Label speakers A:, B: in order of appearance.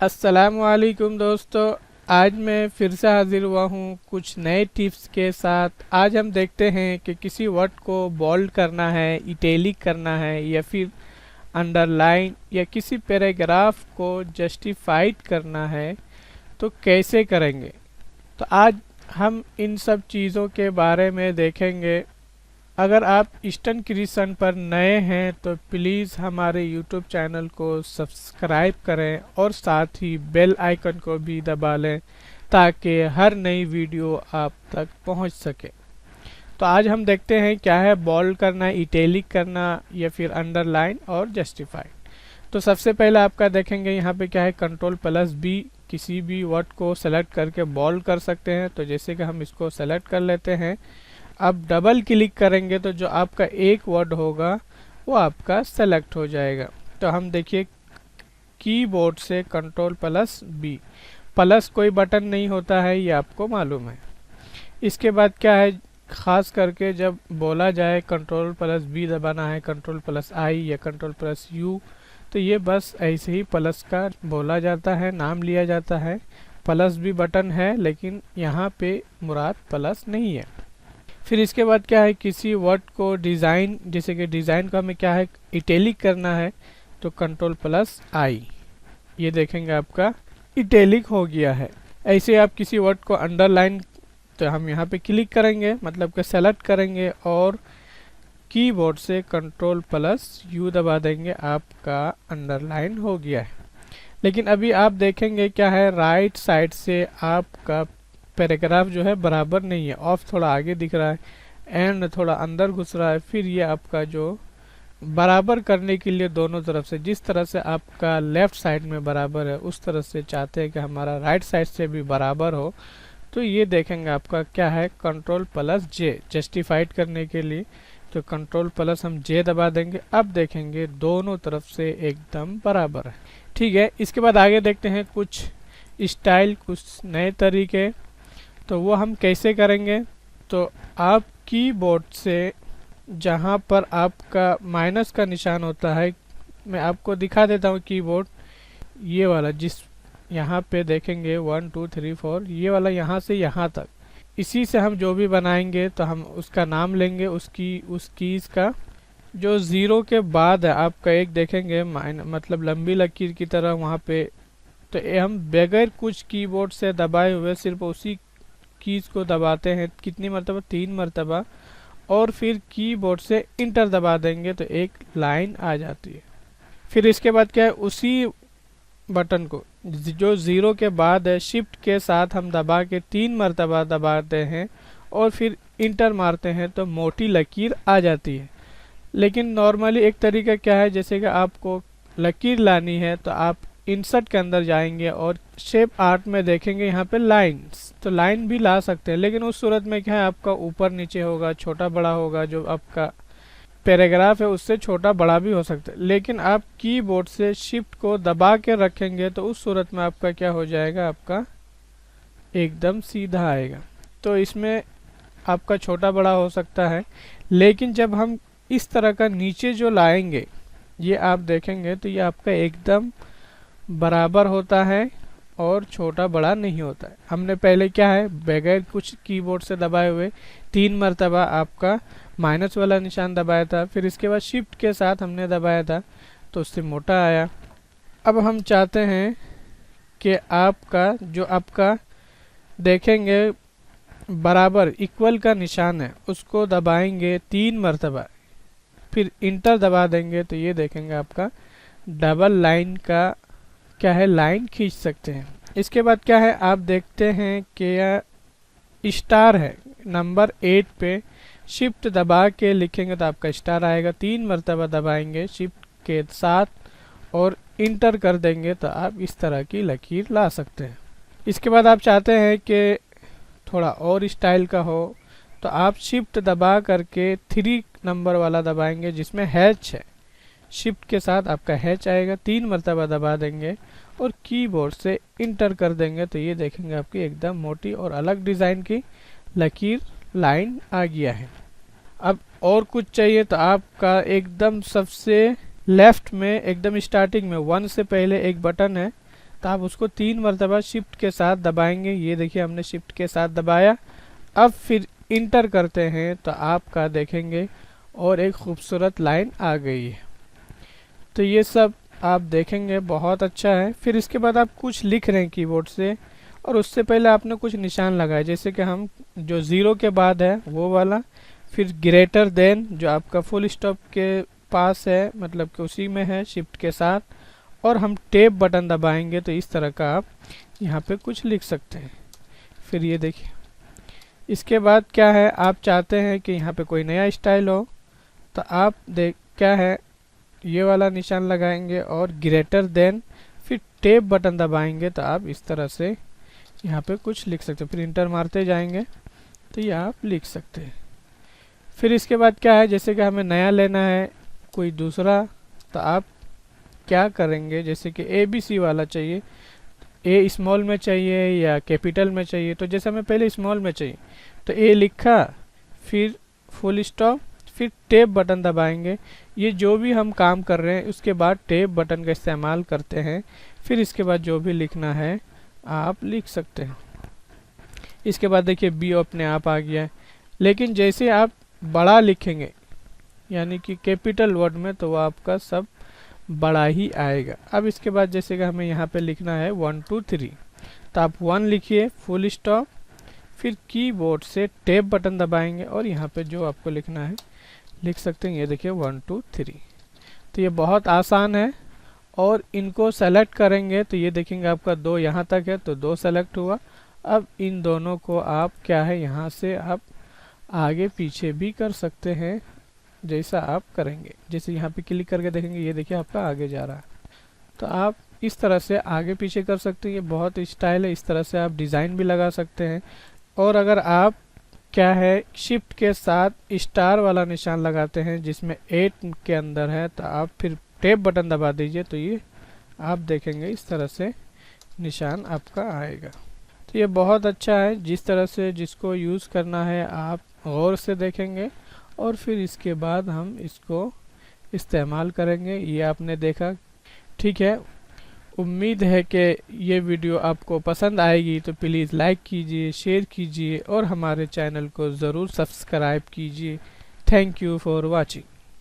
A: अस्सलामुअलैकुम दोस्तों, आज मैं फिर से हाजिर हुआ हूँ कुछ नए टिप्स के साथ। आज हम देखते हैं कि किसी वर्ड को बोल्ड करना है, इटैलिक करना है या फिर अंडरलाइन या किसी पैराग्राफ को जस्टिफाइड करना है तो कैसे करेंगे। तो आज हम इन सब चीज़ों के बारे में देखेंगे। अगर आप ईस्टर्न क्रिएशन पर नए हैं तो प्लीज़ हमारे यूट्यूब चैनल को सब्सक्राइब करें और साथ ही बेल आइकन को भी दबा लें ताकि हर नई वीडियो आप तक पहुंच सके। तो आज हम देखते हैं क्या है बोल्ड करना, इटैलिक करना या फिर अंडरलाइन और जस्टिफाई। तो सबसे पहले आपका देखेंगे यहाँ पे क्या है, Ctrl+B किसी भी वर्ड को सेलेक्ट करके बोल्ड कर सकते हैं। तो जैसे कि हम इसको सेलेक्ट कर लेते हैं, अब डबल क्लिक करेंगे तो जो आपका एक वर्ड होगा वो आपका सेलेक्ट हो जाएगा। तो हम देखिए कीबोर्ड से Ctrl+B, प्लस कोई बटन नहीं होता है, ये आपको मालूम है। इसके बाद क्या है, खास करके जब बोला जाए Ctrl+B दबाना है, Ctrl+I या Ctrl+U, तो ये बस ऐसे ही प्लस का बोला जाता है, नाम लिया जाता है। प्लस भी बटन है लेकिन यहाँ पे मुराद प्लस नहीं है। फिर इसके बाद क्या है, किसी वर्ड को डिज़ाइन, जैसे कि डिज़ाइन को हमें क्या है इटैलिक करना है, तो Ctrl+I, ये देखेंगे आपका इटैलिक हो गया है। ऐसे आप किसी वर्ड को अंडरलाइन, तो हम यहाँ पे क्लिक करेंगे, मतलब कि सेलेक्ट करेंगे और कीबोर्ड से Ctrl+U दबा देंगे, आपका अंडरलाइन हो गया है। लेकिन अभी आप देखेंगे क्या है, राइट साइड से आपका पैराग्राफ जो है बराबर नहीं है, ऑफ थोड़ा आगे दिख रहा है, एंड थोड़ा अंदर घुस रहा है। फिर ये आपका जो बराबर करने के लिए दोनों तरफ से, जिस तरह से आपका लेफ्ट साइड में बराबर है उस तरह से चाहते हैं कि हमारा राइट साइड से भी बराबर हो, तो ये देखेंगे आपका क्या है Ctrl+J जस्टिफाइड करने के लिए। तो Ctrl+ हम J दबा देंगे, अब देखेंगे दोनों तरफ से एकदम बराबर है। ठीक है, इसके बाद आगे देखते हैं कुछ स्टाइल, कुछ नए तरीके। तो वो हम कैसे करेंगे, तो आप कीबोर्ड से जहाँ पर आपका माइनस का निशान होता है, मैं आपको दिखा देता हूँ कीबोर्ड, ये वाला जिस यहाँ पे देखेंगे 1 2 3 4, ये वाला यहाँ से यहाँ तक, इसी से हम जो भी बनाएंगे तो हम उसका नाम लेंगे, उस कीज़ का जो ज़ीरो के बाद है आपका एक देखेंगे मतलब लंबी लकीर की तरह वहाँ पे। तो ये हम बगैर कुछ कीबोर्ड से दबाए हुए सिर्फ उसी कीज़ को दबाते हैं, कितनी मरतबा, 3 मरतबा, और फिर कीबोर्ड से इंटर दबा देंगे तो एक लाइन आ जाती है। फिर इसके बाद क्या है, उसी बटन को जो ज़ीरो के बाद है, शिफ्ट के साथ हम दबा के 3 मरतबा दबाते हैं और फिर इंटर मारते हैं तो मोटी लकीर आ जाती है। लेकिन नॉर्मली एक तरीका क्या है, जैसे कि आपको लकीर लानी है तो आप इंसर्ट के अंदर जाएंगे और शेप आर्ट में देखेंगे यहाँ पे लाइंस, तो लाइन भी ला सकते हैं। लेकिन उस सूरत में क्या है, आपका ऊपर नीचे होगा, छोटा बड़ा होगा, जो आपका पैराग्राफ है उससे छोटा बड़ा भी हो सकता है। लेकिन आप कीबोर्ड से शिफ्ट को दबा के रखेंगे तो उस सूरत में आपका क्या हो जाएगा, आपका एकदम सीधा आएगा। तो इसमें आपका छोटा बड़ा हो सकता है, लेकिन जब हम इस तरह का नीचे जो लाएंगे, ये आप देखेंगे तो ये आपका एकदम बराबर होता है और छोटा बड़ा नहीं होता है। हमने पहले क्या है, बगैर कुछ कीबोर्ड से दबाए हुए 3 मरतबा आपका माइनस वाला निशान दबाया था, फिर इसके बाद शिफ्ट के साथ हमने दबाया था तो उससे मोटा आया। अब हम चाहते हैं कि आपका जो आपका देखेंगे बराबर इक्वल का निशान है उसको दबाएंगे 3 मरतबा, फिर इंटर दबा देंगे तो ये देखेंगे आपका डबल लाइन का क्या है, लाइन खींच सकते हैं। इसके बाद क्या है, आप देखते हैं कि यह स्टार है, नंबर 8 पे शिफ्ट दबा के लिखेंगे तो आपका स्टार आएगा। 3 मरतबा दबाएंगे शिफ्ट के साथ और इंटर कर देंगे तो आप इस तरह की लकीर ला सकते हैं। इसके बाद आप चाहते हैं कि थोड़ा और स्टाइल का हो तो आप शिफ्ट दबा करके 3 नंबर वाला दबाएंगे जिसमें हैच है, शिफ्ट के साथ आपका हैच आएगा, 3 मरतबा दबा देंगे और कीबोर्ड से इंटर कर देंगे तो ये देखेंगे आपकी एकदम मोटी और अलग डिज़ाइन की लकीर लाइन आ गया है। अब और कुछ चाहिए तो आपका एकदम सबसे लेफ्ट में एकदम स्टार्टिंग में 1 से पहले एक बटन है, तो आप उसको 3 मरतबा शिफ्ट के साथ दबाएंगे। ये देखिए हमने शिफ्ट के साथ दबाया। अब फिर इंटर करते हैं तो आपका देखेंगे और एक खूबसूरत लाइन आ गई है। तो ये सब आप देखेंगे बहुत अच्छा है। फिर इसके बाद आप कुछ लिख रहे हैं कीबोर्ड से और उससे पहले आपने कुछ निशान लगाए, जैसे कि हम जो ज़ीरो के बाद है वो वाला, फिर ग्रेटर देन जो आपका फुल स्टॉप के पास है, मतलब कि उसी में है शिफ्ट के साथ, और हम टेप बटन दबाएंगे तो इस तरह का आप यहाँ पे कुछ लिख सकते हैं। फिर ये देखिए इसके बाद क्या है, आप चाहते हैं कि यहाँ पे कोई नया स्टाइल हो तो आप देख क्या है ये वाला निशान लगाएंगे और ग्रेटर देन फिर टेप बटन दबाएंगे तो आप इस तरह से यहाँ पे कुछ लिख सकते हैं। फिर इंटर मारते जाएंगे तो ये आप लिख सकते हैं। फिर इसके बाद क्या है, जैसे कि हमें नया लेना है कोई दूसरा, तो आप क्या करेंगे, जैसे कि ABC वाला चाहिए, ए स्मॉल में चाहिए या कैपिटल में चाहिए, तो जैसे हमें पहले स्मॉल में चाहिए तो ए लिखा, फिर फुल स्टॉप, फिर टेप बटन दबाएंगे। ये जो भी हम काम कर रहे हैं उसके बाद टेप बटन का इस्तेमाल करते हैं। फिर इसके बाद जो भी लिखना है आप लिख सकते हैं। इसके बाद देखिए बी अपने आप आ गया है, लेकिन जैसे आप बड़ा लिखेंगे यानी कि कैपिटल वर्ड में तो वो आपका सब बड़ा ही आएगा। अब इसके बाद जैसे कि हमें यहाँ पे लिखना है 1 2 3 तो आप 1 लिखिए, फुल स्टॉप, फिर कीबोर्ड से टेप बटन दबाएंगे और यहाँ पे जो आपको लिखना है लिख सकते हैं। ये देखिए 1 2 3। तो ये बहुत आसान है और इनको सेलेक्ट करेंगे तो ये देखेंगे आपका 2 यहाँ तक है तो 2 सेलेक्ट हुआ। अब इन दोनों को आप क्या है यहाँ से आप आगे पीछे भी कर सकते हैं जैसा आप करेंगे। जैसे यहाँ पे क्लिक करके देखेंगे ये देखिए आपका आगे जा रहा है, तो आप इस तरह से आगे पीछे कर सकते हैं। ये बहुत स्टाइल है, इस तरह से आप डिज़ाइन भी लगा सकते हैं। और अगर आप क्या है शिफ्ट के साथ स्टार वाला निशान लगाते हैं जिसमें 8 के अंदर है तो आप फिर टेप बटन दबा दीजिए तो ये आप देखेंगे इस तरह से निशान आपका आएगा। तो ये बहुत अच्छा है, जिस तरह से जिसको यूज़ करना है आप गौर से देखेंगे और फिर इसके बाद हम इसको इस्तेमाल करेंगे। ये आपने देखा, ठीक है। उम्मीद है कि ये वीडियो आपको पसंद आएगी, तो प्लीज़ लाइक कीजिए, शेयर कीजिए और हमारे चैनल को ज़रूर सब्सक्राइब कीजिए। Thank you for watching.